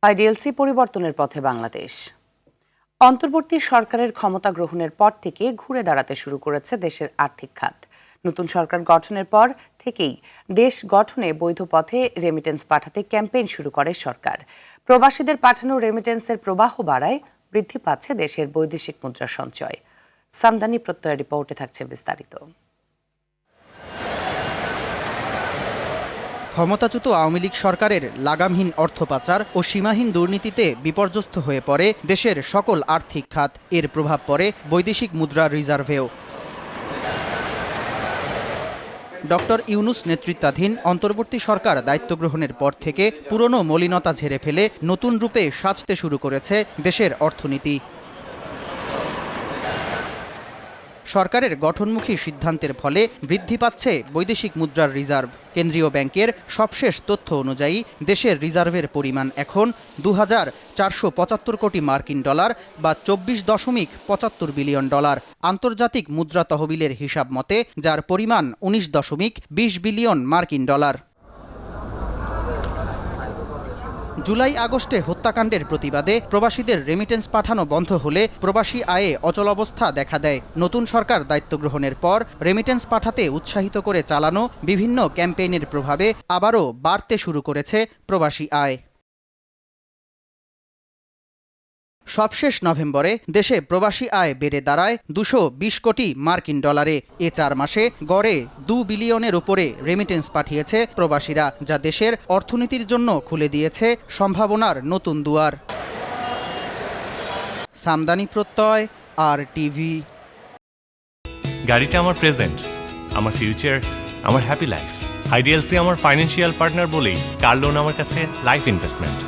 IDLC পরিবর্তনের পথে বাংলাদেশ। অন্তর্বর্তী সরকারের ক্ষমতা গ্রহণের পর থেকে ঘুরে দাঁড়াতে শুরু করেছে দেশের আর্থিক খাত। নতুন সরকার গঠনের পর থেকেই দেশ গঠনে বৈধ পথে রেমিটেন্স পাঠাতে ক্যাম্পেইন শুরু করে সরকার। প্রবাসীদের পাঠানো রেমিটেন্সের প্রবাহ বাড়ায়, বৃদ্ধি পাচ্ছে দেশের বৈদেশিক মুদ্রা সঞ্চয়। সামদানি প্রত্যয় রিপোর্টে থাকছে বিস্তারিত। ক্ষমতাচ্যুত আওয়ামী লীগ সরকারের লাগামহীন অর্থ পাচার ও সীমাহীন দুর্নীতিতে বিপর্যস্ত হয়ে পড়ে দেশের সকল আর্থিক খাত। এর প্রভাব পড়ে বৈদেশিক মুদ্রা রিজার্ভেও। ডক্টর ইউনূস নেতৃত্বাধীন অন্তর্বর্তী সরকার দায়িত্ব গ্রহণের পর থেকে পুরনো মলিনতা ঝেড়ে ফেলে নতুন রূপে সাজতে শুরু করেছে দেশের অর্থনীতি। সরকারের গঠনমুখী সিদ্ধান্তের ফলে বৃদ্ধি পাচ্ছে বৈদেশিক মুদ্রার রিজার্ভ। কেন্দ্রীয় ব্যাংকের সবশেষ তথ্য অনুযায়ী দেশের রিজার্ভের পরিমাণ এখন ২,৪৭৫ কোটি মার্কিন ডলার বা ২৪.৭৫ বিলিয়ন ডলার। আন্তর্জাতিক মুদ্রা তহবিলের হিসাব মতে যার পরিমাণ ১৯.২০ বিলিয়ন মার্কিন ডলার। জুলাই আগস্টে হত্যাকাণ্ডের প্রতিবাদে প্রবাসীদের রেমিটেন্স পাঠানো বন্ধ হলে প্রবাসী আয়ে অচলাবস্থা দেখা দেয়। নতুন সরকার দায়িত্ব গ্রহণের পর রেমিটেন্স পাঠাতে উৎসাহিত করে চালানো বিভিন্ন ক্যাম্পেইনের প্রভাবে আবারও বাড়তে শুরু করেছে প্রবাসী আয়। সবশেষ নভেম্বরে দেশে প্রবাসী আয় বেড়ে দাঁড়ায় ২২০ কোটি মার্কিন ডলারে। এ ৪ মাসে গড়ে ২ বিলিয়নের উপরে রেমিটেন্স পাঠিয়েছে প্রবাসীরা, যা দেশের অর্থনীতির জন্য খুলে দিয়েছে সম্ভাবনার নতুন দুয়ার। সামদানি প্রত্যয়, RTV। গাড়িটা আমার প্রেজেন্ট, আমার ফিউচার, আমার হ্যাপি লাইফ। আইডিএলসি আমার ফাইন্যান্সিয়াল পার্টনার বলেই কার লোন আমার কাছে লাইফ ইনভেস্টমেন্ট।